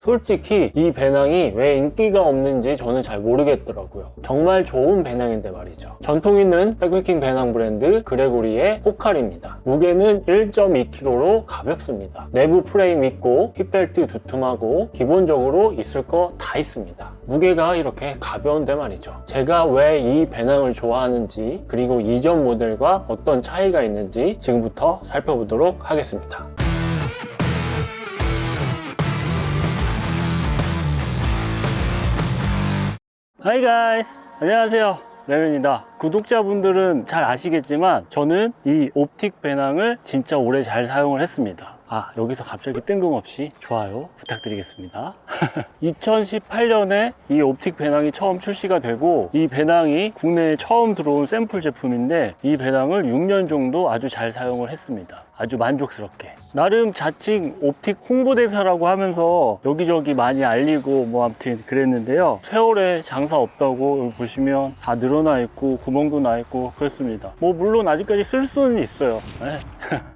솔직히 이 배낭이 왜 인기가 없는지 저는 잘 모르겠더라고요. 정말 좋은 배낭인데 말이죠. 전통 있는 백패킹 배낭 브랜드 그레고리의 포칼입니다. 무게는 1.2kg로 가볍습니다. 내부 프레임 있고 힙벨트 두툼하고 기본적으로 있을 거 다 있습니다. 무게가 이렇게 가벼운데 말이죠. 제가 왜 이 배낭을 좋아하는지 그리고 이전 모델과 어떤 차이가 있는지 지금부터 살펴보도록 하겠습니다. Hi guys! 안녕하세요. 레몬입니다. 구독자분들은 잘 아시겠지만 저는 이 옵틱 배낭을 진짜 오래 잘 사용을 했습니다. 여기서 갑자기 뜬금없이 좋아요 부탁드리겠습니다. 2018년에 이 옵틱 배낭이 처음 출시가 되고 이 배낭이 국내에 처음 들어온 샘플 제품인데 이 배낭을 6년 정도 아주 잘 사용을 했습니다. 아주 만족스럽게. 나름 자칭 옵틱 홍보대사라고 하면서 여기저기 많이 알리고 뭐 아무튼 그랬는데요. 세월에 장사 없다고 여기 보시면 다 늘어나 있고 구멍도 나 있고 그렇습니다. 뭐 물론 아직까지 쓸 수는 있어요.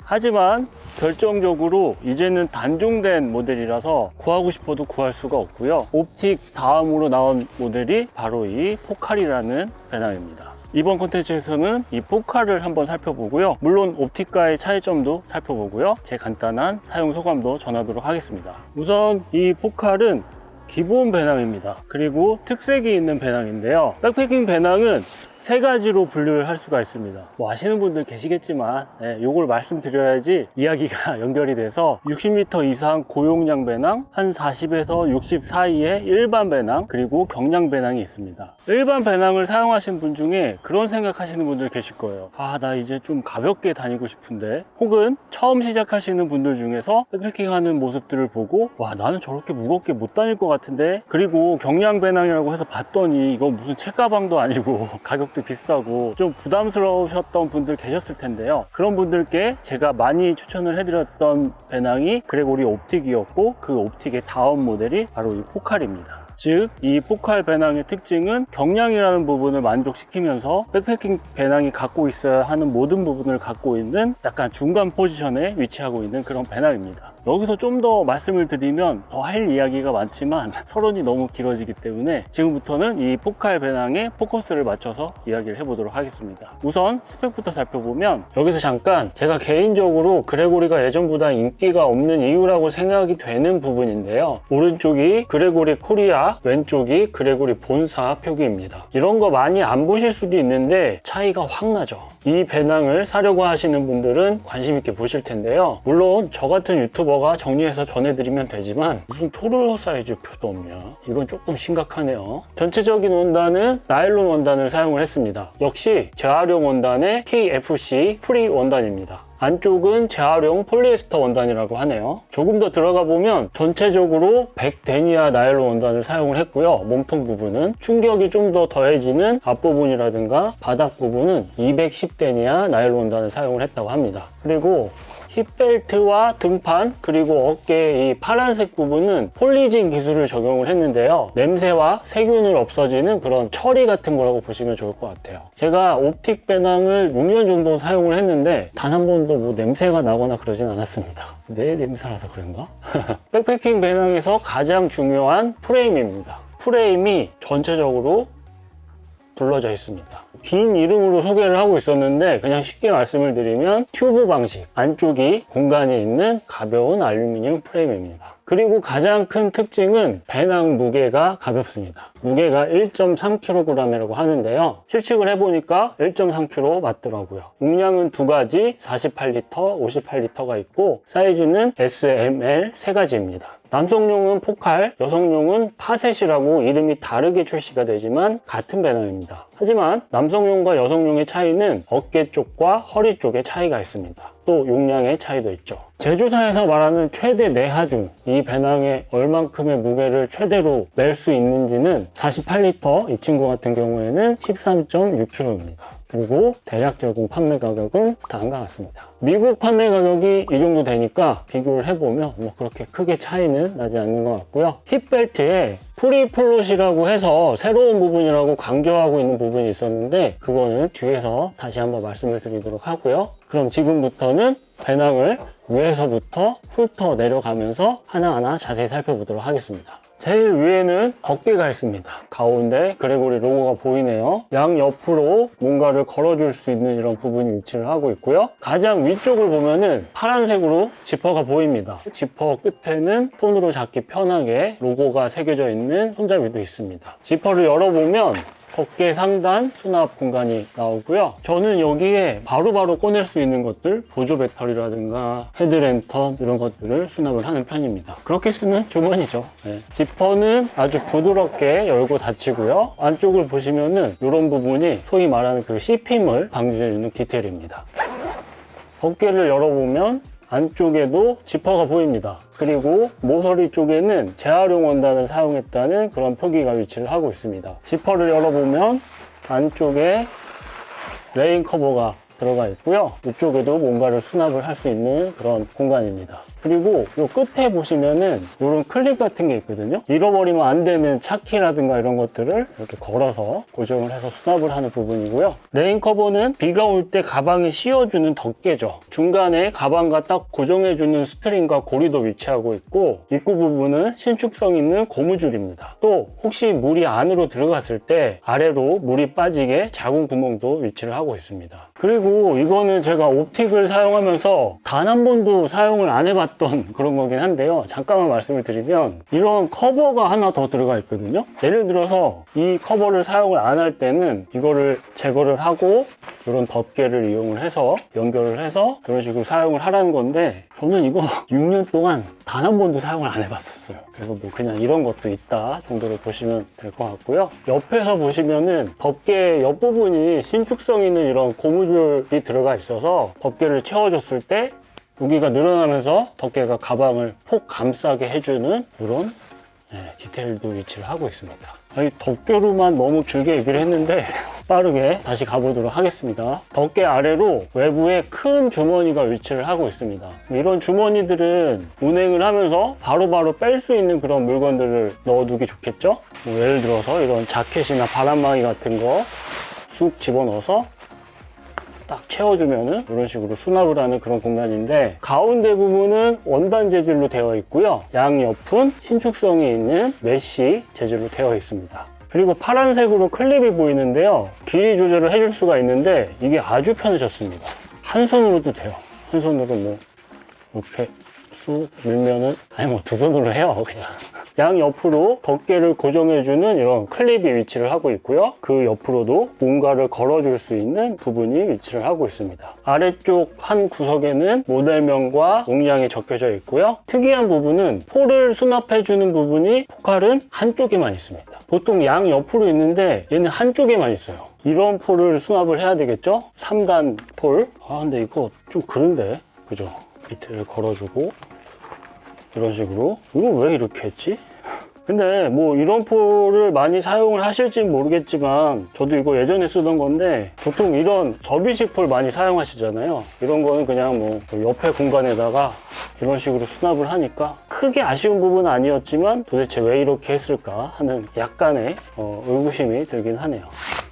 하지만 결정적으로 이제는 단종된 모델이라서 구하고 싶어도 구할 수가 없고요. 옵틱 다음으로 나온 모델이 바로 이 포칼이라는 배낭입니다. 이번 콘텐츠에서는 이 포칼을 한번 살펴보고요. 물론 옵틱과의 차이점도 살펴보고요. 제 간단한 사용 소감도 전하도록 하겠습니다. 우선 이 포칼은 기본 배낭입니다. 그리고 특색이 있는 배낭인데요. 백패킹 배낭은 세 가지로 분류를 할 수가 있습니다. 뭐 아시는 분들 계시겠지만 요걸 말씀드려야지 이야기가 연결이 돼서 60m 이상 고용량 배낭, 한 40에서 60 사이의 일반 배낭, 그리고 경량 배낭이 있습니다. 일반 배낭을 사용하신 분 중에 그런 생각하시는 분들 계실 거예요. 나 이제 좀 가볍게 다니고 싶은데, 혹은 처음 시작하시는 분들 중에서 백패킹 하는 모습들을 보고 나는 저렇게 무겁게 못 다닐 것 같은데, 그리고 경량 배낭이라고 해서 봤더니 이거 무슨 책가방도 아니고 가격 비싸고 좀 부담스러우셨던 분들 계셨을 텐데요. 그런 분들께 제가 많이 추천을 해드렸던 배낭이 그레고리 옵틱이었고, 그 옵틱의 다음 모델이 바로 이 포칼입니다. 즉, 이 포칼 배낭의 특징은 경량이라는 부분을 만족시키면서 백패킹 배낭이 갖고 있어야 하는 모든 부분을 갖고 있는 약간 중간 포지션에 위치하고 있는 그런 배낭입니다. 여기서 좀 더 말씀을 드리면 더 할 이야기가 많지만 서론이 너무 길어지기 때문에 지금부터는 이 포칼 배낭에 포커스를 맞춰서 이야기를 해보도록 하겠습니다. 우선 스펙부터 살펴보면, 여기서 잠깐 제가 개인적으로 그레고리가 예전보다 인기가 없는 이유라고 생각이 되는 부분인데요. 오른쪽이 그레고리 코리아, 왼쪽이 그레고리 본사 표기입니다. 이런 거 많이 안 보실 수도 있는데 차이가 확 나죠. 이 배낭을 사려고 하시는 분들은 관심 있게 보실 텐데요. 물론 저 같은 유튜버가 정리해서 전해드리면 되지만 무슨 토르 사이즈 표도 없냐, 이건 조금 심각하네요. 전체적인 원단은 나일론 원단을 사용을 했습니다. 역시 재활용 원단의 PFC 프리 원단입니다. 안쪽은 재활용 폴리에스터 원단이라고 하네요. 조금 더 들어가 보면 전체적으로 100 데니아 나일론 원단을 사용을 했고요. 몸통 부분은 충격이 좀 더 더해지는 앞부분이라든가 바닥 부분은 210 데니아 나일론 원단을 사용을 했다고 합니다. 그리고 힙벨트와 등판, 그리고 어깨 이 파란색 부분은 폴리진 기술을 적용을 했는데요. 냄새와 세균을 없어지는 그런 처리 같은 거라고 보시면 좋을 것 같아요. 제가 옵틱 배낭을 6년 정도 사용을 했는데 단 한 번도 뭐 냄새가 나거나 그러진 않았습니다. 내 냄새라서 그런가? 백패킹 배낭에서 가장 중요한 프레임입니다. 프레임이 전체적으로 둘러져 있습니다. 긴 이름으로 소개를 하고 있었는데 그냥 쉽게 말씀을 드리면 튜브 방식, 안쪽이 공간이 있는 가벼운 알루미늄 프레임입니다. 그리고 가장 큰 특징은 배낭 무게가 가볍습니다. 무게가 1.3kg이라고 하는데요. 실측을 해보니까 1.3kg 맞더라고요. 용량은 두 가지, 48L, 58L가 있고 사이즈는 S, M, L 세 가지입니다. 남성용은 포칼, 여성용은 파셋이라고 이름이 다르게 출시가 되지만 같은 배낭입니다. 하지만 남성용과 여성용의 차이는 어깨 쪽과 허리 쪽에 차이가 있습니다. 또 용량의 차이도 있죠. 제조사에서 말하는 최대 내하중, 이 배낭에 얼만큼의 무게를 최대로 낼 수 있는지는 48L, 이 친구 같은 경우에는 13.6kg입니다. 그리고 대략적인 판매 가격은 다음과 같습니다. 미국 판매 가격이 이 정도 되니까 비교를 해보면 뭐 그렇게 크게 차이는 나지 않는 것 같고요. 힙벨트에 프리플롯이라고 해서 새로운 부분이라고 강조하고 있는 부분이 있었는데 그거는 뒤에서 다시 한번 말씀을 드리도록 하고요. 그럼 지금부터는 배낭을 위에서부터 훑어 내려가면서 하나하나 자세히 살펴보도록 하겠습니다. 제일 위에는 덮개가 있습니다. 가운데 그레고리 로고가 보이네요. 양옆으로 뭔가를 걸어줄 수 있는 이런 부분이 위치를 하고 있고요. 가장 위쪽을 보면은 파란색으로 지퍼가 보입니다. 지퍼 끝에는 손으로 잡기 편하게 로고가 새겨져 있는 손잡이도 있습니다. 지퍼를 열어보면 덮개 상단 수납 공간이 나오고요. 저는 여기에 바로바로 꺼낼 수 있는 것들, 보조 배터리라든가 헤드랜턴 이런 것들을 수납을 하는 편입니다. 그렇게 쓰는 주머니죠. 네. 지퍼는 아주 부드럽게 열고 닫히고요. 안쪽을 보시면은 이런 부분이 소위 말하는 그 씹힘을 방지해주는 디테일입니다. 덮개를 열어보면 안쪽에도 지퍼가 보입니다. 그리고 모서리 쪽에는 재활용 원단을 사용했다는 그런 표기가 위치를 하고 있습니다. 지퍼를 열어보면 안쪽에 레인 커버가 들어가 있고요. 이쪽에도 뭔가를 수납을 할 수 있는 그런 공간입니다. 그리고 이 끝에 보시면은 이런 클립 같은 게 있거든요. 잃어버리면 안 되는 차키라든가 이런 것들을 이렇게 걸어서 고정을 해서 수납을 하는 부분이고요. 레인 커버는 비가 올 때 가방에 씌워주는 덮개죠. 중간에 가방과 딱 고정해주는 스트링과 고리도 위치하고 있고 입구 부분은 신축성 있는 고무줄입니다. 또 혹시 물이 안으로 들어갔을 때 아래로 물이 빠지게 작은 구멍도 위치를 하고 있습니다. 그리고 이거는 제가 옵틱을 사용하면서 단 한 번도 사용을 안 해봤던 그런 거긴 한데요. 잠깐만 말씀을 드리면 이런 커버가 하나 더 들어가 있거든요. 예를 들어서 이 커버를 사용을 안 할 때는 이거를 제거를 하고 이런 덮개를 이용을 해서 연결을 해서 이런 식으로 사용을 하라는 건데 저는 이거 6년 동안 단 한 번도 사용을 안 해봤었어요. 그래서 뭐 그냥 이런 것도 있다 정도로 보시면 될 것 같고요. 옆에서 보시면은 덮개 옆부분이 신축성 있는 이런 고무줄이 들어가 있어서 덮개를 채워줬을 때 여기가 늘어나면서 덮개가 가방을 폭 감싸게 해주는 이런 디테일도 위치를 하고 있습니다. 이 덮개로만 너무 길게 얘기를 했는데 빠르게 다시 가보도록 하겠습니다. 덮개 아래로 외부에 큰 주머니가 위치를 하고 있습니다. 이런 주머니들은 운행을 하면서 바로바로 뺄 수 있는 그런 물건들을 넣어두기 좋겠죠? 뭐 예를 들어서 이런 자켓이나 바람막이 같은 거 쑥 집어넣어서 딱 채워주면은 이런 식으로 수납을 하는 그런 공간인데 가운데 부분은 원단 재질로 되어 있고요. 양옆은 신축성이 있는 메쉬 재질로 되어 있습니다. 그리고 파란색으로 클립이 보이는데요. 길이 조절을 해줄 수가 있는데 이게 아주 편해졌습니다. 한 손으로도 돼요. 한 손으로 뭐 이렇게 쑥 밀면은 아니 뭐 두 손으로 해요 그냥. 양옆으로 덮개를 고정해주는 이런 클립이 위치를 하고 있고요. 그 옆으로도 뭔가를 걸어줄 수 있는 부분이 위치를 하고 있습니다. 아래쪽 한 구석에는 모델명과 용량이 적혀져 있고요. 특이한 부분은 폴을 수납해주는 부분이 포칼은 한쪽에만 있습니다. 보통 양옆으로 있는데 얘는 한쪽에만 있어요. 이런 폴을 수납을 해야 되겠죠? 3단 폴. 근데 이거 좀 그런데 그죠? 밑에를 걸어주고 이런 식으로. 이거 왜 이렇게 했지? 근데 뭐 이런 폴을 많이 사용을 하실지 모르겠지만 저도 이거 예전에 쓰던 건데 보통 이런 접이식 폴 많이 사용하시잖아요. 이런 거는 그냥 뭐 옆에 공간에다가 이런 식으로 수납을 하니까 크게 아쉬운 부분은 아니었지만 도대체 왜 이렇게 했을까 하는 약간의 의구심이 들긴 하네요.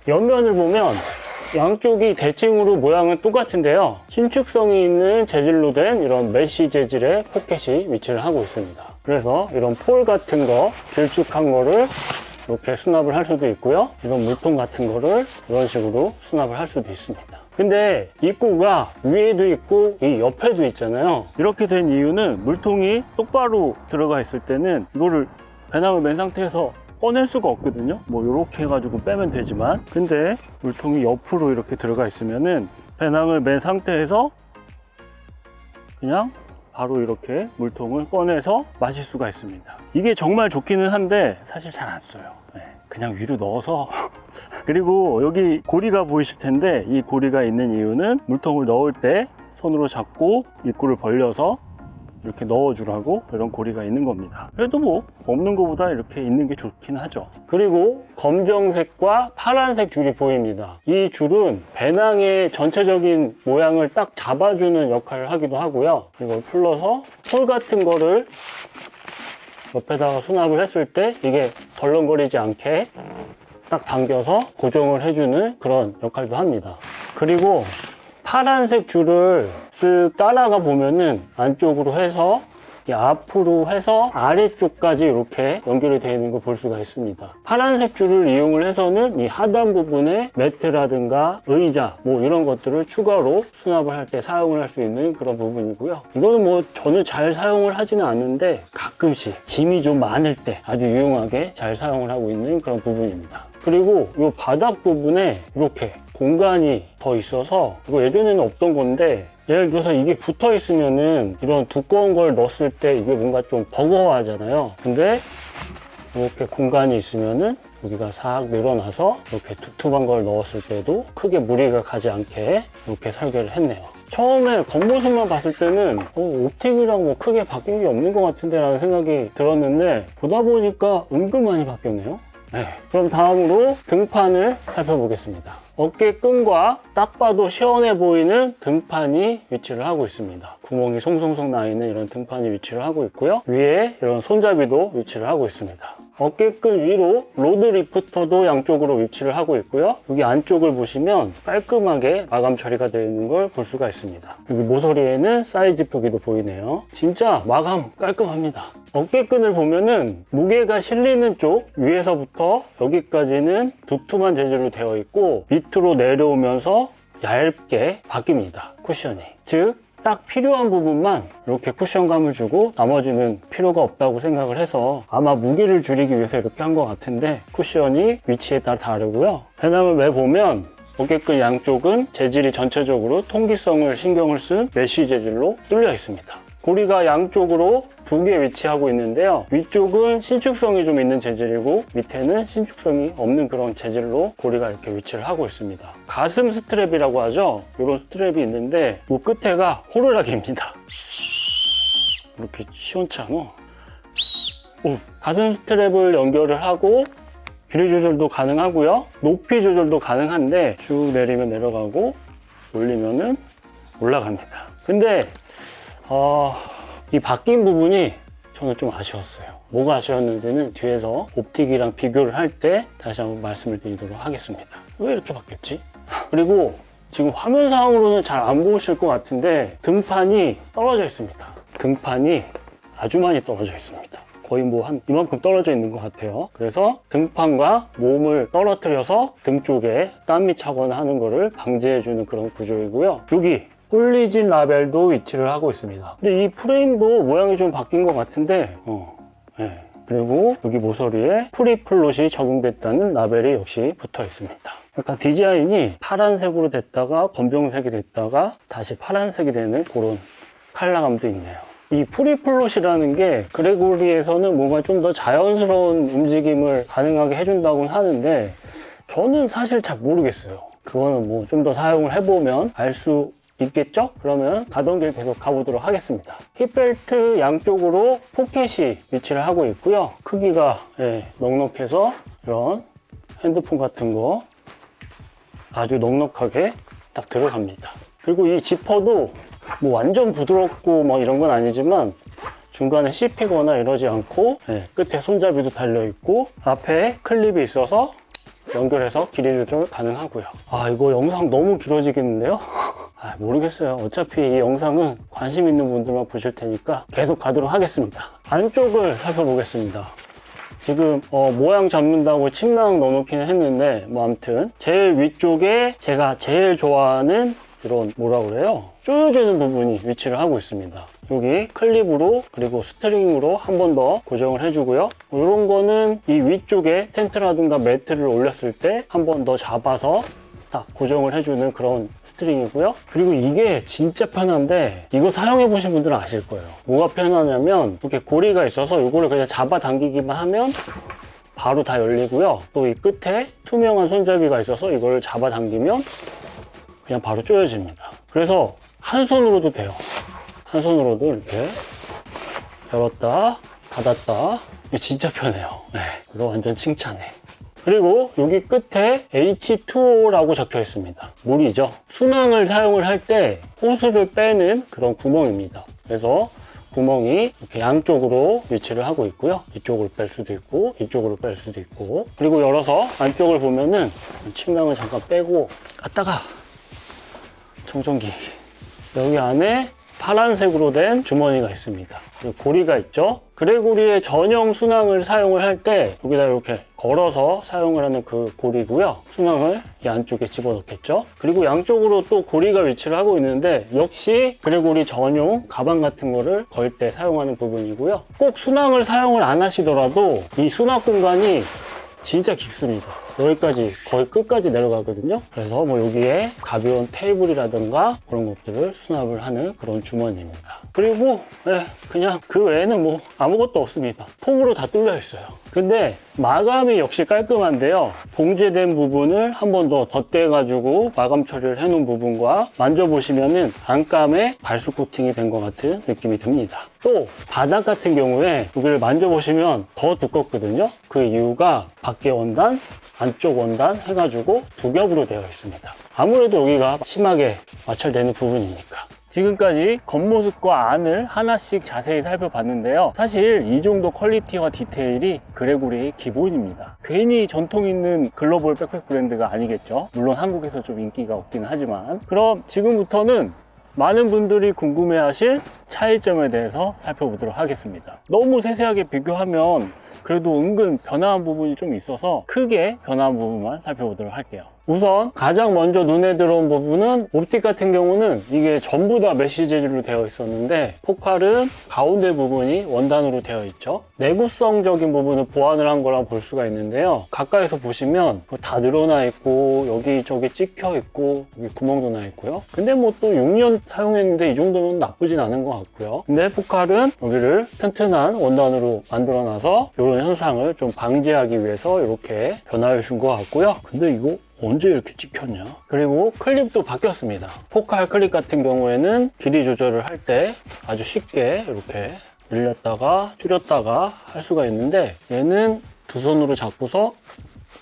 옆면을 보면 양쪽이 대칭으로 모양은 똑같은데요. 신축성이 있는 재질로 된 이런 메쉬 재질의 포켓이 위치를 하고 있습니다. 그래서 이런 폴 같은 거, 길쭉한 거를 이렇게 수납을 할 수도 있고요. 이런 물통 같은 거를 이런 식으로 수납을 할 수도 있습니다. 근데 입구가 위에도 있고 이 옆에도 있잖아요. 이렇게 된 이유는 물통이 똑바로 들어가 있을 때는 이거를 배낭을 맨 상태에서 꺼낼 수가 없거든요. 뭐 이렇게 해가지고 빼면 되지만 근데 물통이 옆으로 이렇게 들어가 있으면은 배낭을 맨 상태에서 그냥 바로 이렇게 물통을 꺼내서 마실 수가 있습니다. 이게 정말 좋기는 한데 사실 잘 안 써요. 그냥 위로 넣어서 그리고 여기 고리가 보이실 텐데 이 고리가 있는 이유는 물통을 넣을 때 손으로 잡고 입구를 벌려서 이렇게 넣어주라고 이런 고리가 있는 겁니다. 그래도 뭐 없는 것보다 이렇게 있는 게 좋긴 하죠. 그리고 검정색과 파란색 줄이 보입니다. 이 줄은 배낭의 전체적인 모양을 딱 잡아주는 역할을 하기도 하고요. 이걸 풀러서 폴 같은 거를 옆에다가 수납을 했을 때 이게 덜렁거리지 않게 딱 당겨서 고정을 해주는 그런 역할도 합니다. 그리고 파란색 줄을 쓱 따라가 보면은 안쪽으로 해서 이 앞으로 해서 아래쪽까지 이렇게 연결이 되어 있는 걸 볼 수가 있습니다. 파란색 줄을 이용을 해서는 이 하단 부분에 매트라든가 의자 뭐 이런 것들을 추가로 수납을 할 때 사용을 할 수 있는 그런 부분이고요. 이거는 뭐 저는 잘 사용을 하지는 않는데 가끔씩 짐이 좀 많을 때 아주 유용하게 잘 사용을 하고 있는 그런 부분입니다. 그리고 이 바닥 부분에 이렇게 공간이 더 있어서 이거 예전에는 없던 건데 예를 들어서 이게 붙어 있으면은 이런 두꺼운 걸 넣었을 때 이게 뭔가 좀 버거워하잖아요. 근데 이렇게 공간이 있으면은 여기가 싹 늘어나서 이렇게 두툼한 걸 넣었을 때도 크게 무리가 가지 않게 이렇게 설계를 했네요. 처음에 겉모습만 봤을 때는 옵틱이랑 뭐 크게 바뀐 게 없는 것 같은데 라는 생각이 들었는데 보다 보니까 은근 많이 바뀌었네요. 네, 그럼 다음으로 등판을 살펴보겠습니다. 어깨끈과 딱 봐도 시원해 보이는 등판이 위치를 하고 있습니다. 구멍이 송송송 나 있는 이런 등판이 위치를 하고 있고요. 위에 이런 손잡이도 위치를 하고 있습니다. 어깨끈 위로 로드 리프터도 양쪽으로 위치를 하고 있고요. 여기 안쪽을 보시면 깔끔하게 마감 처리가 되어 있는 걸 볼 수가 있습니다. 여기 모서리에는 사이즈 표기도 보이네요. 진짜 마감 깔끔합니다. 어깨끈을 보면은 무게가 실리는 쪽 위에서부터 여기까지는 두툼한 재질로 되어 있고 밑으로 내려오면서 얇게 바뀝니다. 쿠션이. 즉 딱 필요한 부분만 이렇게 쿠션감을 주고 나머지는 필요가 없다고 생각을 해서 아마 무게를 줄이기 위해서 이렇게 한 것 같은데 쿠션이 위치에 따라 다르고요. 배낭을 매보면 어깨끈 양쪽은 재질이 전체적으로 통기성을 신경을 쓴 메쉬 재질로 뚫려 있습니다. 고리가 양쪽으로 두 개 위치하고 있는데요. 위쪽은 신축성이 좀 있는 재질이고 밑에는 신축성이 없는 그런 재질로 고리가 이렇게 위치를 하고 있습니다. 가슴 스트랩이라고 하죠. 이런 스트랩이 있는데 이 끝에가 호루라기입니다. 이렇게 시원치 않아? 가슴 스트랩을 연결을 하고 길이 조절도 가능하고요. 높이 조절도 가능한데 쭉 내리면 내려가고 올리면은 올라갑니다. 근데 이 바뀐 부분이 저는 좀 아쉬웠어요. 뭐가 아쉬웠는지는 뒤에서 옵틱이랑 비교를 할 때 다시 한번 말씀을 드리도록 하겠습니다. 왜 이렇게 바뀌었지? 그리고 지금 화면상으로는 잘 안 보이실 것 같은데 등판이 떨어져 있습니다. 등판이 아주 많이 떨어져 있습니다. 거의 뭐 한 이만큼 떨어져 있는 것 같아요. 그래서 등판과 몸을 떨어뜨려서 등 쪽에 땀이 차거나 하는 거를 방지해주는 그런 구조이고요. 여기 꿀리진 라벨도 위치를 하고 있습니다. 근데 이 프레임도 모양이 좀 바뀐 것 같은데 네. 그리고 여기 모서리에 프리플롯이 적용됐다는 라벨이 역시 붙어 있습니다. 약간 디자인이 파란색으로 됐다가 검정색이 됐다가 다시 파란색이 되는 그런 컬러감도 있네요. 이 프리플롯이라는 게 그레고리에서는 뭔가 좀 더 자연스러운 움직임을 가능하게 해준다고 하는데 저는 사실 잘 모르겠어요. 그거는 뭐 좀 더 사용을 해보면 알 수 있겠죠? 그러면 가던 길 계속 가보도록 하겠습니다. 힙벨트 양쪽으로 포켓이 위치를 하고 있고요. 크기가 넉넉해서 이런 핸드폰 같은 거 아주 넉넉하게 딱 들어갑니다. 그리고 이 지퍼도 뭐 완전 부드럽고 뭐 이런 건 아니지만 중간에 씹히거나 이러지 않고 끝에 손잡이도 달려있고 앞에 클립이 있어서 연결해서 길이 조절 가능하고요. 이거 영상 너무 길어지겠는데요? 모르겠어요. 어차피 이 영상은 관심 있는 분들만 보실 테니까 계속 가도록 하겠습니다. 안쪽을 살펴보겠습니다. 지금 모양 잡는다고 침낭 넣어놓기는 했는데 뭐 아무튼 제일 위쪽에 제가 제일 좋아하는 이런 뭐라 그래요? 조여주는 부분이 위치를 하고 있습니다. 여기 클립으로 그리고 스트링으로 한 번 더 고정을 해주고요. 이런 거는 이 위쪽에 텐트라든가 매트를 올렸을 때 한 번 더 잡아서 딱 고정을 해주는 그런 스트링이고요. 그리고 이게 진짜 편한데 이거 사용해 보신 분들은 아실 거예요. 뭐가 편하냐면 이렇게 고리가 있어서 이거를 그냥 잡아 당기기만 하면 바로 다 열리고요. 또 이 끝에 투명한 손잡이가 있어서 이걸 잡아 당기면 그냥 바로 조여집니다. 그래서 한 손으로도 돼요. 한 손으로도 이렇게 열었다 닫았다. 이거 진짜 편해요. 이거 완전 칭찬해. 그리고 여기 끝에 H2O라고 적혀 있습니다. 물이죠. 순항을 사용을 할 때 호스를 빼는 그런 구멍입니다. 그래서 구멍이 이렇게 양쪽으로 위치를 하고 있고요. 이쪽으로 뺄 수도 있고 이쪽으로 뺄 수도 있고, 그리고 열어서 안쪽을 보면은 침낭을 잠깐 빼고 갔다가 청정기, 여기 안에 파란색으로 된 주머니가 있습니다. 그리고 고리가 있죠. 그레고리의 전용 수납을 사용을 할 때 여기다 이렇게 걸어서 사용을 하는 그 고리고요. 수납을 이 안쪽에 집어넣겠죠. 그리고 양쪽으로 또 고리가 위치를 하고 있는데 역시 그레고리 전용 가방 같은 거를 걸 때 사용하는 부분이고요. 꼭 수납을 사용을 안 하시더라도 이 수납 공간이 진짜 깊습니다. 여기까지 거의 끝까지 내려가거든요. 그래서 뭐 여기에 가벼운 테이블이라든가 그런 것들을 수납을 하는 그런 주머니입니다. 그리고 그냥 그 외에는 뭐 아무것도 없습니다. 폼으로 다 뚫려 있어요. 근데 마감이 역시 깔끔한데요. 봉제된 부분을 한 번 더 덧대가지고 마감 처리를 해놓은 부분과 만져보시면은 안감에 발수 코팅이 된 것 같은 느낌이 듭니다. 또 바닥 같은 경우에 여기를 만져보시면 더 두껍거든요. 그 이유가 밖에 원단, 안쪽 원단 해가지고 두 겹으로 되어 있습니다. 아무래도 여기가 심하게 마찰되는 부분이니까. 지금까지 겉모습과 안을 하나씩 자세히 살펴봤는데요. 사실 이 정도 퀄리티와 디테일이 그레고리의 기본입니다. 괜히 전통 있는 글로벌 백팩 브랜드가 아니겠죠. 물론 한국에서 좀 인기가 없기는 하지만. 그럼 지금부터는 많은 분들이 궁금해하실 차이점에 대해서 살펴보도록 하겠습니다. 너무 세세하게 비교하면 그래도 은근 변화한 부분이 좀 있어서 크게 변화한 부분만 살펴보도록 할게요. 우선 가장 먼저 눈에 들어온 부분은 옵틱 같은 경우는 이게 전부 다 메쉬 재질로 되어 있었는데 포칼은 가운데 부분이 원단으로 되어 있죠. 내구성적인 부분을 보완을 한 거라 볼 수가 있는데요. 가까이서 보시면 다 늘어나 있고 여기저기 찍혀 있고 여기 구멍도 나 있고요. 근데 뭐 또 6년 사용했는데 이 정도면 나쁘진 않은 것 같고요. 근데 포칼은 여기를 튼튼한 원단으로 만들어 놔서 이런 현상을 좀 방지하기 위해서 이렇게 변화해 준 것 같고요. 근데 이거 언제 이렇게 찍혔냐? 그리고 클립도 바뀌었습니다. 포칼 클립 같은 경우에는 길이 조절을 할 때 아주 쉽게 이렇게 늘렸다가 줄였다가 할 수가 있는데 얘는 두 손으로 잡고서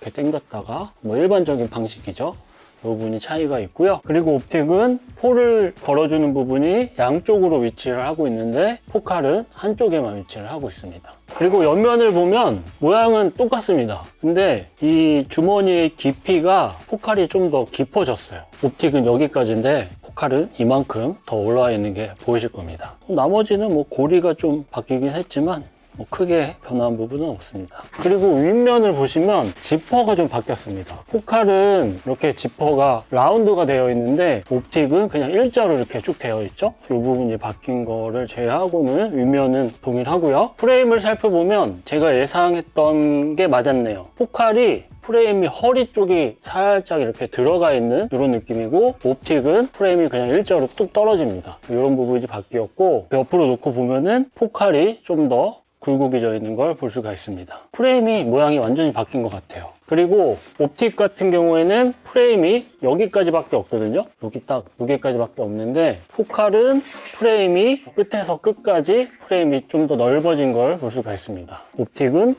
이렇게 당겼다가 뭐 일반적인 방식이죠. 이 부분이 차이가 있고요. 그리고 옵틱은 폴을 걸어주는 부분이 양쪽으로 위치를 하고 있는데 포칼은 한쪽에만 위치를 하고 있습니다. 그리고 옆면을 보면 모양은 똑같습니다. 근데 이 주머니의 깊이가 포칼이 좀 더 깊어졌어요. 옵틱은 여기까지인데 포칼은 이만큼 더 올라와 있는 게 보이실 겁니다. 나머지는 뭐 고리가 좀 바뀌긴 했지만 뭐 크게 변화한 부분은 없습니다. 그리고 윗면을 보시면 지퍼가 좀 바뀌었습니다. 포칼은 이렇게 지퍼가 라운드가 되어 있는데 옵틱은 그냥 일자로 이렇게 쭉 되어 있죠. 이 부분이 바뀐 거를 제외하고는 윗면은 동일하고요. 프레임을 살펴보면 제가 예상했던 게 맞았네요. 포칼이 프레임이 허리 쪽이 살짝 이렇게 들어가 있는 이런 느낌이고 옵틱은 프레임이 그냥 일자로 뚝 떨어집니다. 이런 부분이 바뀌었고 옆으로 놓고 보면은 포칼이 좀 더 굴곡이 있는 걸 볼 수가 있습니다. 프레임이 모양이 완전히 바뀐 것 같아요. 그리고 옵틱 같은 경우에는 프레임이 여기까지밖에 없거든요. 여기 딱 여기까지밖에 없는데 포칼은 프레임이 끝에서 끝까지 프레임이 좀 더 넓어진 걸 볼 수가 있습니다. 옵틱은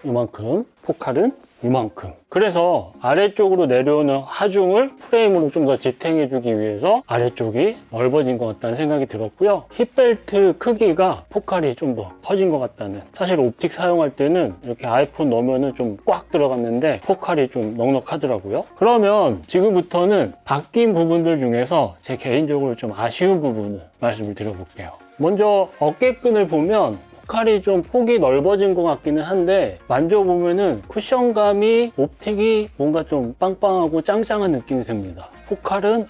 이만큼, 포칼은 이만큼. 그래서 아래쪽으로 내려오는 하중을 프레임으로 좀 더 지탱해주기 위해서 아래쪽이 넓어진 것 같다는 생각이 들었고요. 힙벨트 크기가 포칼이 좀 더 커진 것 같다는. 사실 옵틱 사용할 때는 이렇게 아이폰 넣으면 좀 꽉 들어갔는데 포칼이 좀 넉넉하더라고요. 그러면 지금부터는 바뀐 부분들 중에서 제 개인적으로 좀 아쉬운 부분을 말씀을 드려볼게요. 먼저 어깨끈을 보면 포칼이 좀 폭이 넓어진 것 같기는 한데 만져보면은 쿠션감이 옵틱이 뭔가 좀 빵빵하고 짱짱한 느낌이 듭니다. 포칼은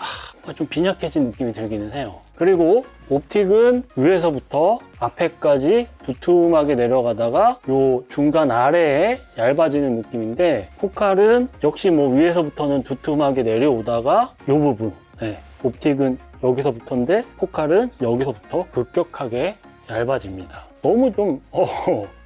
좀 빈약해진 느낌이 들기는 해요. 그리고 옵틱은 위에서부터 앞에까지 두툼하게 내려가다가 요 중간 아래에 얇아지는 느낌인데 포칼은 역시 뭐 위에서부터는 두툼하게 내려오다가 요 부분, 옵틱은 여기서부터인데 포칼은 여기서부터 급격하게 얇아집니다. 너무 좀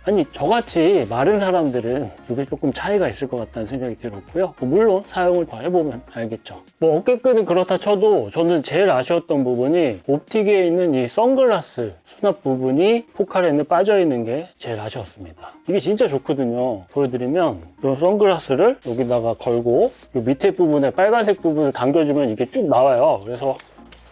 아니 저같이 마른 사람들은 이게 조금 차이가 있을 것 같다는 생각이 들었고요. 물론 사용을 더 해보면 알겠죠. 뭐 어깨끈은 그렇다 쳐도 저는 제일 아쉬웠던 부분이 옵틱에 있는 이 선글라스 수납 부분이 포칼에는 빠져있는 게 제일 아쉬웠습니다. 이게 진짜 좋거든요. 보여드리면 이 선글라스를 여기다가 걸고 이 밑에 부분에 빨간색 부분을 당겨주면 이게 쭉 나와요. 그래서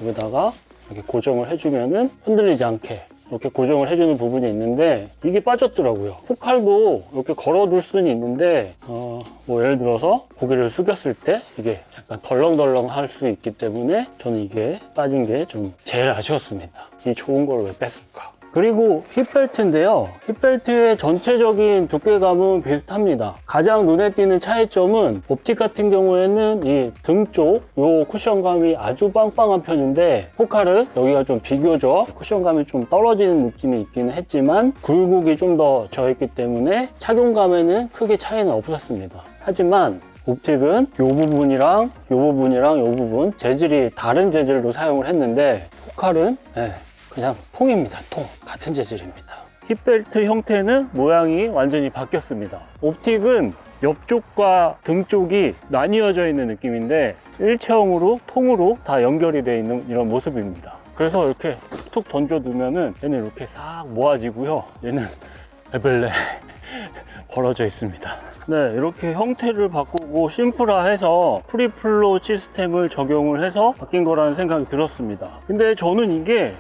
여기다가 이렇게 고정을 해주면은 흔들리지 않게 이렇게 고정을 해주는 부분이 있는데 이게 빠졌더라고요. 포칼도 이렇게 걸어둘 수는 있는데 뭐 예를 들어서 고개를 숙였을 때 이게 약간 덜렁덜렁 할 수 있기 때문에 저는 이게 빠진 게 좀 제일 아쉬웠습니다. 이 좋은 걸 왜 뺐을까? 그리고 힙벨트인데요. 힙벨트의 전체적인 두께감은 비슷합니다. 가장 눈에 띄는 차이점은 옵틱 같은 경우에는 이 등 쪽 요 쿠션감이 아주 빵빵한 편인데 포칼은 여기가 좀 비교적 쿠션감이 좀 떨어지는 느낌이 있기는 했지만 굴곡이 좀 더 져있기 때문에 착용감에는 크게 차이는 없었습니다. 하지만 옵틱은 이 부분이랑 이 부분이랑 이 부분 재질이 다른 재질로 사용을 했는데 포칼은 그냥 통입니다. 통. 같은 재질입니다. 힙벨트 형태는 모양이 완전히 바뀌었습니다. 옵틱은 옆쪽과 등 쪽이 나뉘어져 있는 느낌인데 일체형으로 통으로 다 연결이 되어 있는 이런 모습입니다. 그래서 이렇게 툭 던져 두면은 얘는 이렇게 싹 모아지고요. 얘는 에벨레 벌어져 있습니다. 네, 이렇게 형태를 바꾸고 심플화해서 프리플로 시스템을 적용을 해서 바뀐 거라는 생각이 들었습니다. 근데 저는 이게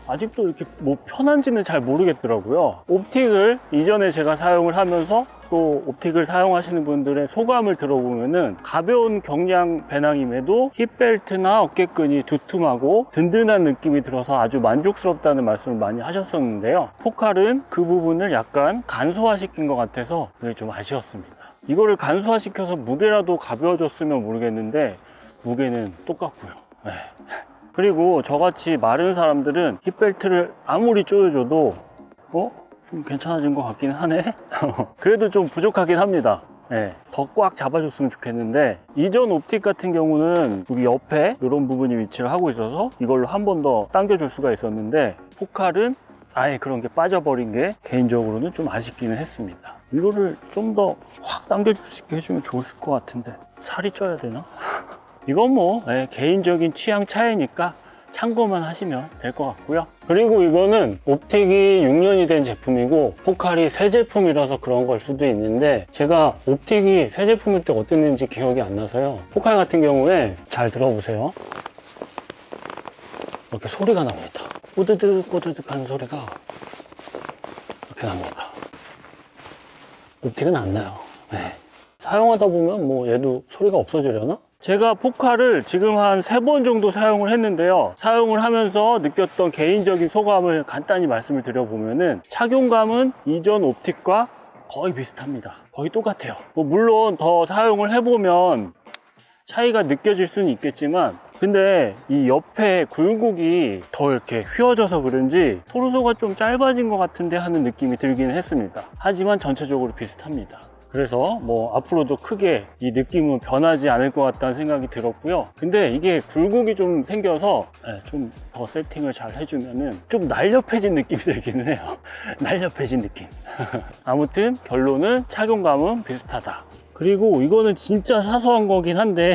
아직도 이렇게 뭐 편한지는 잘 모르겠더라고요. 옵틱을 이전에 제가 사용을 하면서 또 옵틱을 사용하시는 분들의 소감을 들어보면은 가벼운 경량 배낭임에도 힙벨트나 어깨끈이 두툼하고 든든한 느낌이 들어서 아주 만족스럽다는 말씀을 많이 하셨었는데요. 포칼은 그 부분을 약간 간소화시킨 것 같아서 그게 좀 아쉬웠습니다. 이거를 간소화시켜서 무게라도 가벼워졌으면 모르겠는데 무게는 똑같고요. 네. 그리고 저같이 마른 사람들은 힙벨트를 아무리 조여줘도 좀 괜찮아진 것 같기는 하네. 그래도 좀 부족하긴 합니다. 네, 더 꽉 잡아줬으면 좋겠는데 이전 옵틱 같은 경우는 여기 옆에 이런 부분이 위치를 하고 있어서 이걸로 한 번 더 당겨줄 수가 있었는데 포칼은 아예 그런 게 빠져버린 게 개인적으로는 좀 아쉽기는 했습니다. 이거를 좀 더 확 당겨줄 수 있게 해주면 좋을 것 같은데 살이 쪄야 되나? 이건 뭐 개인적인 취향 차이니까 참고만 하시면 될 것 같고요. 그리고 이거는 옵틱이 6년이 된 제품이고 포칼이 새 제품이라서 그런 걸 수도 있는데 제가 옵틱이 새 제품일 때 어땠는지 기억이 안 나서요. 포칼 같은 경우에 잘 들어보세요. 이렇게 소리가 납니다. 꼬드득 꼬드득 하는 소리가 이렇게 납니다. 옵틱은 안 나요. 네. 사용하다 보면 뭐 얘도 소리가 없어지려나? 제가 포칼을 지금 한 3번 정도 사용을 했는데요. 사용을 하면서 느꼈던 개인적인 소감을 간단히 말씀을 드려보면은 착용감은 이전 옵틱과 거의 비슷합니다. 거의 똑같아요. 뭐 물론 더 사용을 해보면 차이가 느껴질 수는 있겠지만 근데 이 옆에 굴곡이 더 이렇게 휘어져서 그런지 토르소가 좀 짧아진 것 같은데 하는 느낌이 들기는 했습니다. 하지만 전체적으로 비슷합니다. 그래서 뭐 앞으로도 크게 이 느낌은 변하지 않을 것 같다는 생각이 들었고요. 근데 이게 굴곡이 좀 생겨서 좀 더 세팅을 잘 해주면은 좀 날렵해진 느낌이 들기는 해요. 날렵해진 느낌. 아무튼 결론은 착용감은 비슷하다. 그리고 이거는 진짜 사소한 거긴 한데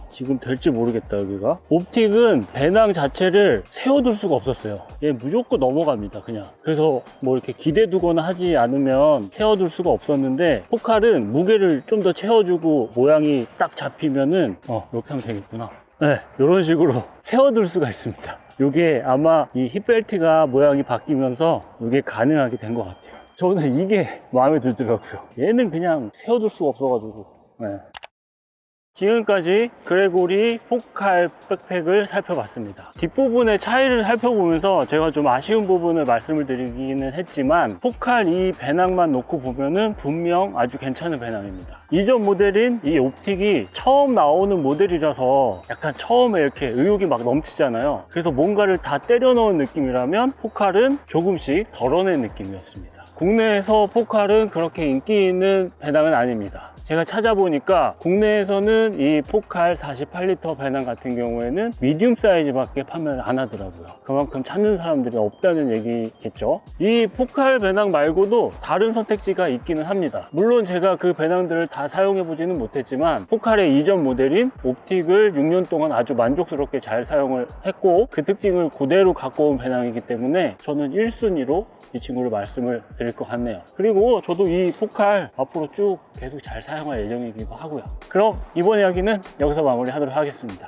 지금 될지 모르겠다. 여기가 옵틱은 배낭 자체를 세워둘 수가 없었어요. 얘 무조건 넘어갑니다 그냥. 그래서 뭐 이렇게 기대 두거나 하지 않으면 세워둘 수가 없었는데 포칼은 무게를 좀 더 채워주고 모양이 딱 잡히면은 이렇게 하면 되겠구나. 네, 이런 식으로 세워둘 수가 있습니다. 이게 아마 이 힙벨트가 모양이 바뀌면서 이게 가능하게 된 것 같아요. 저는 이게 마음에 들더라고요. 얘는 그냥 세워둘 수가 없어가지고. 네. 지금까지 그레고리 포칼 백팩을 살펴봤습니다. 뒷부분의 차이를 살펴보면서 제가 좀 아쉬운 부분을 말씀을 드리기는 했지만 포칼 이 배낭만 놓고 보면은 분명 아주 괜찮은 배낭입니다. 이전 모델인 이 옵틱이 처음 나오는 모델이라서 약간 처음에 이렇게 의욕이 막 넘치잖아요. 그래서 뭔가를 다 때려 넣은 느낌이라면 포칼은 조금씩 덜어낸 느낌이었습니다. 국내에서 포칼은 그렇게 인기 있는 배낭은 아닙니다. 제가 찾아보니까 국내에서는 이 포칼 48리터 배낭 같은 경우에는 미디움 사이즈밖에 판매를 안 하더라고요. 그만큼 찾는 사람들이 없다는 얘기겠죠. 이 포칼 배낭 말고도 다른 선택지가 있기는 합니다. 물론 제가 그 배낭들을 다 사용해 보지는 못했지만 포칼의 이전 모델인 옵틱을 6년 동안 아주 만족스럽게 잘 사용을 했고 그 특징을 그대로 갖고 온 배낭이기 때문에 저는 1순위로 이 친구를 말씀을 드릴 것 같네요. 그리고 저도 이 포칼 앞으로 쭉 계속 잘 사용할 예정이기도 하고요. 그럼 이번 이야기는 여기서 마무리하도록 하겠습니다.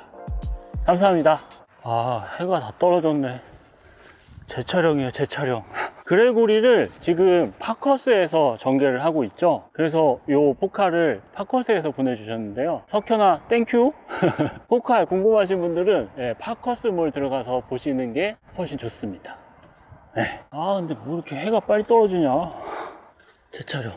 감사합니다. 아, 해가 다 떨어졌네. 제 촬영이에요, 제 촬영. 그레고리를 지금 파커스에서 전개를 하고 있죠. 그래서 요 포카를 파커스에서 보내주셨는데요. 석현아 땡큐. 포카 궁금하신 분들은 파커스몰 들어가서 보시는 게 훨씬 좋습니다. 아 근데 뭐 이렇게 해가 빨리 떨어지냐. 제 촬영.